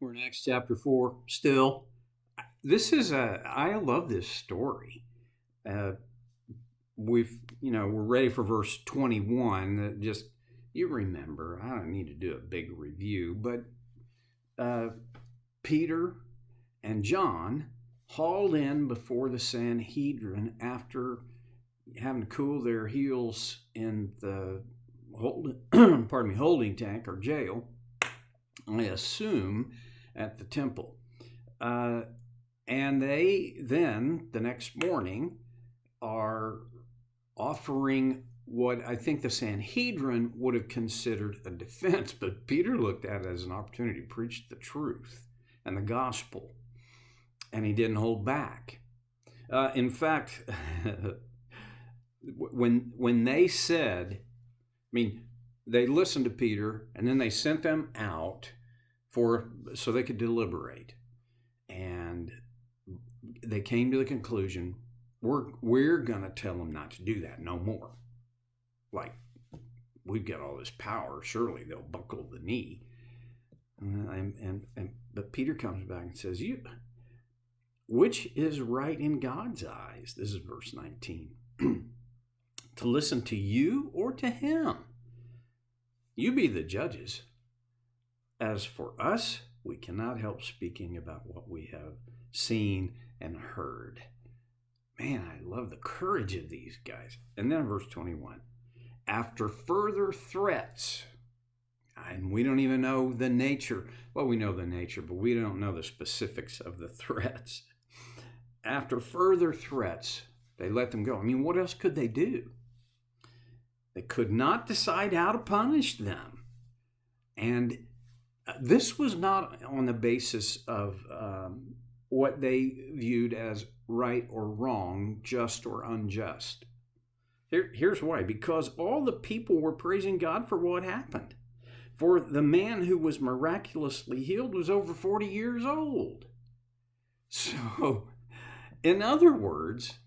We're in Acts chapter 4 still. I love this story. Uh, we're ready for verse 21. You remember, I don't need to do a big review, but uh, Peter and John hauled in before the Sanhedrin after having to cool their heels in the holding tank or jail, I assume, at the temple. And they then, the next morning, are offering what I think the Sanhedrin would have considered a defense, but Peter looked at it as an opportunity to preach the truth and the gospel, and he didn't hold back. In fact, when they said, they listened to Peter, and then they sent them out so they could deliberate, and they came to the conclusion, we're going to tell them not to do that no more. Like, we've got all this power, surely they'll buckle the knee. But Peter comes back and says, which is right in God's eyes? This is verse 19. To listen to you or to him? You be the judges. As for us, we cannot help speaking about what we have seen and heard. Man, I love the courage of these guys. And then verse 21. After further threats, and we don't even know the nature. Well, we know the nature, but we don't know the specifics of the threats. After further threats, they let them go. What else could they do? They could not decide how to punish them. And this was not on the basis of what they viewed as right or wrong, just or unjust. Here's why. Because all the people were praising God for what happened. For the man who was miraculously healed was over 40 years old. So, in other words,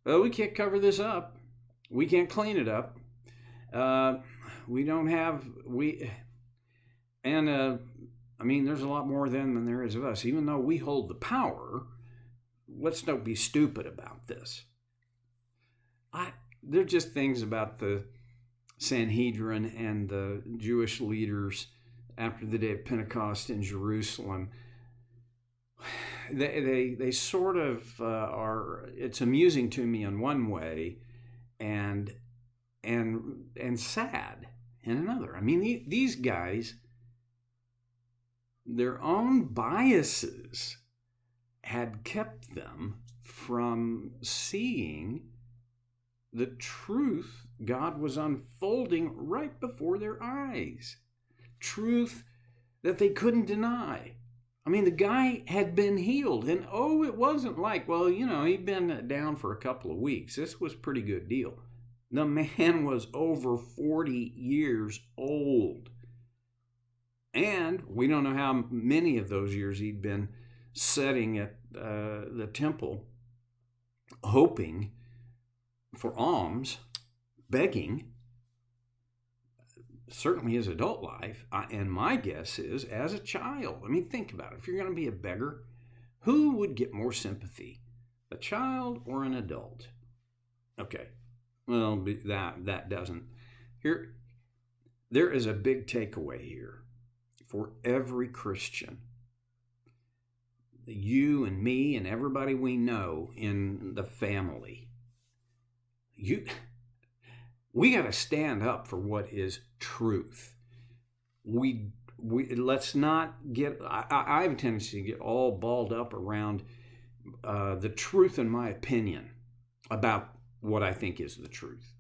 we can't cover this up. We can't clean it up. There's a lot more of them than there is of us. Even though we hold the power, let's not be stupid about this. There are just things about the Sanhedrin and the Jewish leaders after the day of Pentecost in Jerusalem. They sort of are. It's amusing to me in one way, and sad in another. These guys, their own biases had kept them from seeing the truth God was unfolding right before their eyes. Truth that they couldn't deny. The guy had been healed, and it wasn't like, he'd been down for a couple of weeks. This was a pretty good deal. The man was over 40 years old. And we don't know how many of those years he'd been sitting at the temple, hoping for alms, begging, certainly his adult life. And my guess is, as a child, think about it. If you're going to be a beggar, who would get more sympathy, a child or an adult? Okay. Well, that doesn't. There is a big takeaway here for every Christian. You and me and everybody we know in the family. We got to stand up for what is truth. Let's not get. I have a tendency to get all balled up around the truth, in my opinion, about what I think is the truth.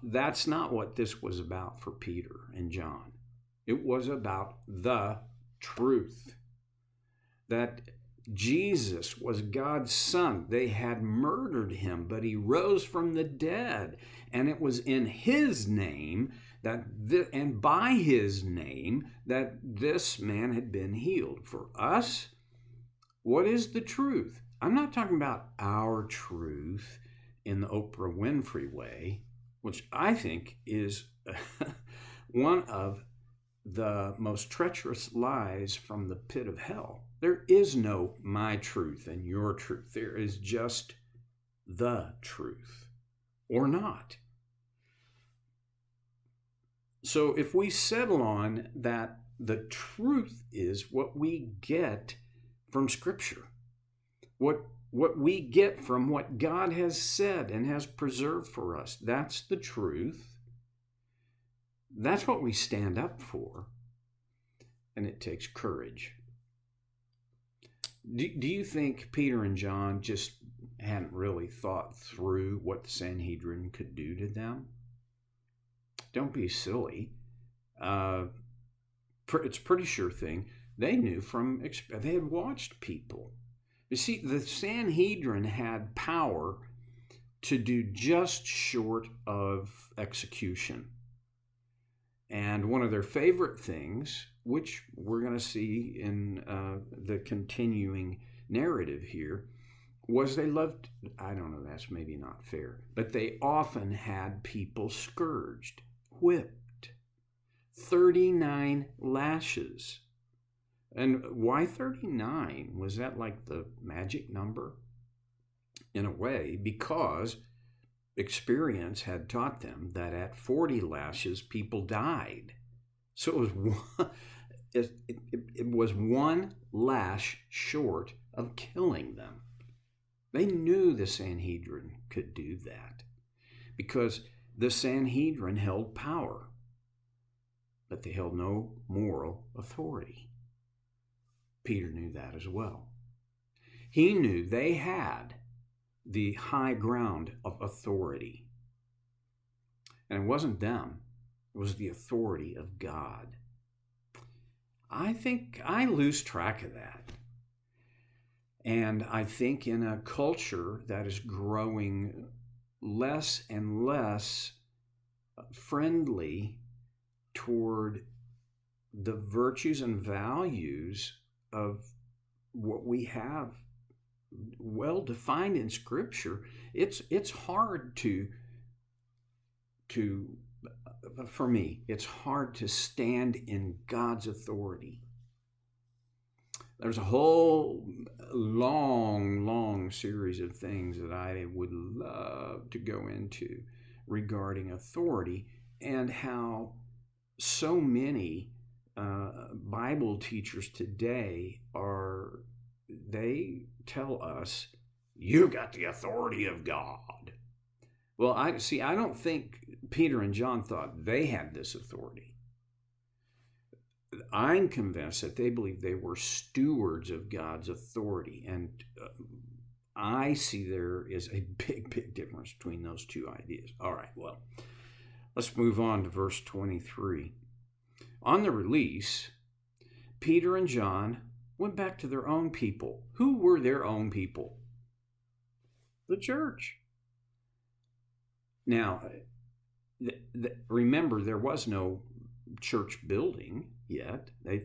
That's not what this was about for Peter and John. It was about the truth. That Jesus was God's son. They had murdered him, but he rose from the dead. And it was in his name and by his name that this man had been healed. For us, what is the truth? I'm not talking about our truth in the Oprah Winfrey way, which I think is one of the most treacherous lies from the pit of hell. There is no my truth and your truth. There is just the truth or not. So if we settle on that the truth is what we get from Scripture, what we get from what God has said and has preserved for us, that's the truth. That's what we stand up for, and it takes courage. Do you think Peter and John just hadn't really thought through what the Sanhedrin could do to them? Don't be silly. It's a pretty sure thing. They knew they had watched people. You see, the Sanhedrin had power to do just short of execution. And one of their favorite things, which we're going to see in the continuing narrative here, was they loved, I don't know, that's maybe not fair, but they often had people scourged, whipped, 39 lashes. And why 39? Was that like the magic number? In a way, because experience had taught them that at 40 lashes, people died. So it was one lash short of killing them. They knew the Sanhedrin could do that because the Sanhedrin held power, but they held no moral authority. Peter knew that as well. He knew they had the high ground of authority. And it wasn't them, it was the authority of God. I think I lose track of that. And I think in a culture that is growing less and less friendly toward the virtues and values of what we have well defined in Scripture, it's hard to for me, it's hard to stand in God's authority. There's a whole long series of things that I would love to go into regarding authority and how so many Bible teachers today they tell us, you got the authority of God. Well, I don't think Peter and John thought they had this authority. I'm convinced that they believed they were stewards of God's authority. And I see there is a big difference between those two ideas. All right, well, let's move on to verse 23. On the release, Peter and John went back to their own people. Who were their own people? The church. Now, remember, there was no church building yet. They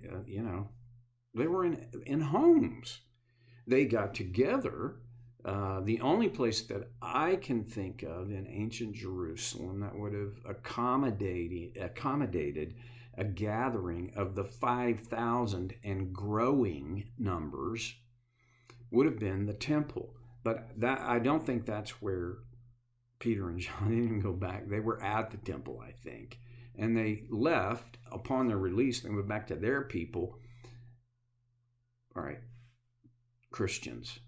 were in homes. They got together. The only place that I can think of in ancient Jerusalem that would have accommodated a gathering of the 5,000 and growing numbers would have been the temple. But that I don't think that's where Peter and John didn't go back. They were at the temple, I think. And they left upon their release. They went back to their people. All right, Christians,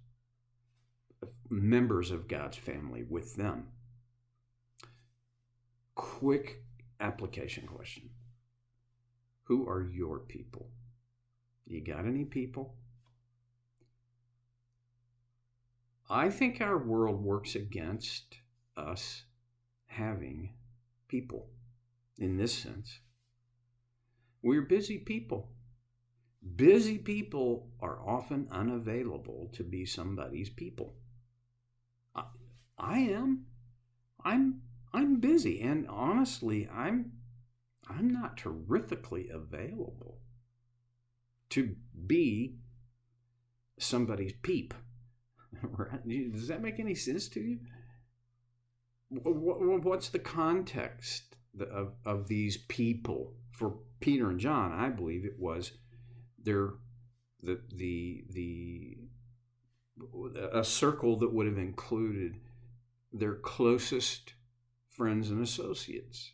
members of God's family with them. Quick application question. Who are your people? You got any people? I think our world works against us having people in this sense. We're busy people. Busy people are often unavailable to be somebody's people. I am. I'm busy, and honestly, I'm not terrifically available to be somebody's peep. Does that make any sense to you? What's the context of these people for Peter and John, I believe it was a circle that would have included their closest friends and associates.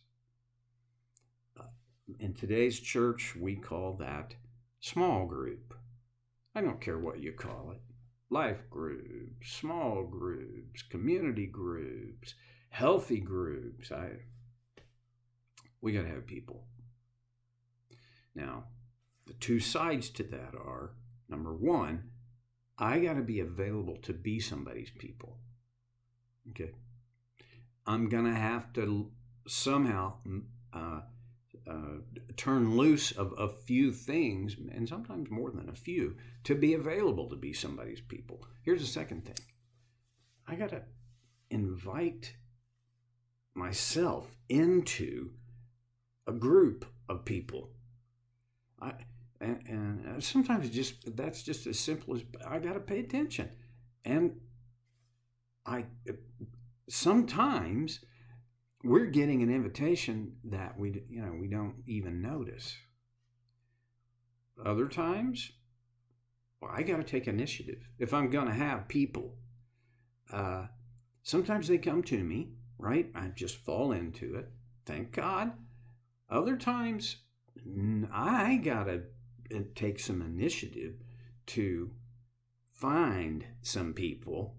In today's church, we call that small group. I don't care what you call it. Life groups, small groups, community groups, healthy groups. We got to have people. Now, the two sides to that are, number one, I got to be available to be somebody's people. Okay? I'm going to have to somehow turn loose of a few things, and sometimes more than a few, to be available to be somebody's people. Here's the second thing. I got to invite myself into a group of people. And sometimes that's just as simple as I got to pay attention. And sometimes we're getting an invitation that we don't even notice. Other times, I got to take initiative. If I'm going to have people, sometimes they come to me, right? I just fall into it. Thank God. Other times, I got to take some initiative to find some people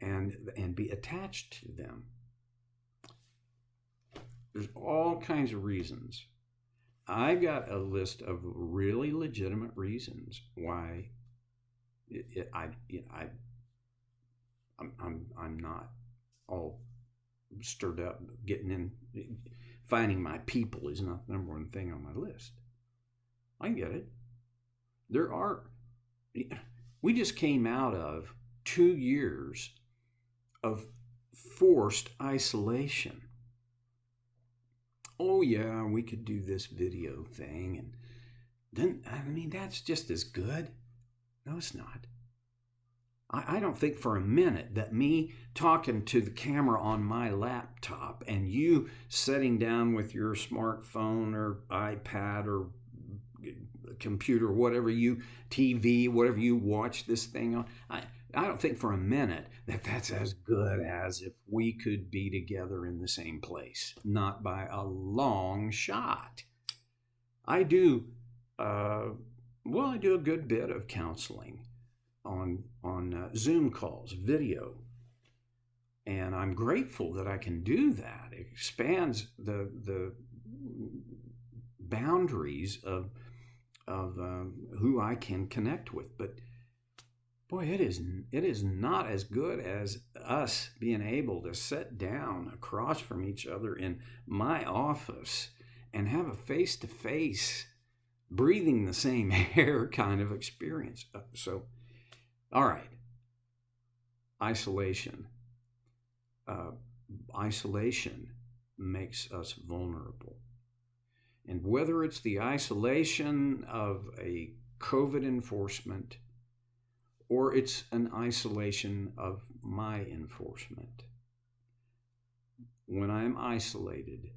and be attached to them. There's all kinds of reasons. I got a list of really legitimate reasons why I'm not all stirred up. Finding my people is not the number one thing on my list. I get it. We just came out of 2 years of forced isolation. Oh yeah, we could do this video thing, and then, that's just as good. No, it's not. I don't think for a minute that me talking to the camera on my laptop and you sitting down with your smartphone or iPad or computer, TV, whatever you watch this thing on, I don't think for a minute that that's as good as if we could be together in the same place. Not by a long shot. I do a good bit of counseling on Zoom calls, video. And I'm grateful that I can do that. It expands the boundaries of who I can connect with. But boy, it is not as good as us being able to sit down across from each other in my office and have a face-to-face, breathing the same air kind of experience. So, all right, isolation. Isolation makes us vulnerable. And whether it's the isolation of a COVID enforcement or it's an isolation of my enforcement, when I'm isolated,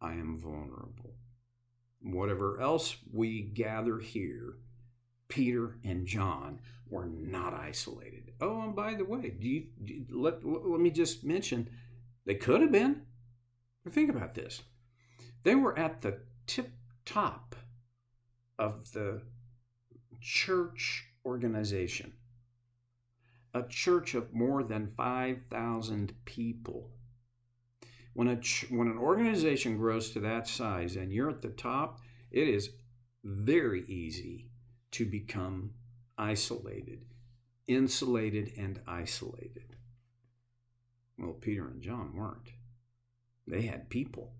I am vulnerable. Whatever else we gather here, Peter and John were not isolated. Oh, and by the way, let me just mention, they could have been. Think about this. They were at the tip top of the church organization, a church of more than 5,000 people. When an organization grows to that size and you're at the top, it is very easy to become isolated, insulated and isolated. Well, Peter and John weren't. They had people.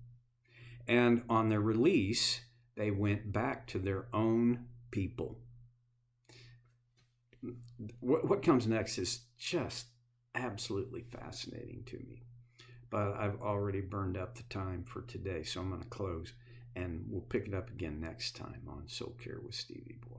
And on their release, they went back to their own people. What comes next is just absolutely fascinating to me. But I've already burned up the time for today, so I'm going to close, and we'll pick it up again next time on Soul Care with Stevie Boy.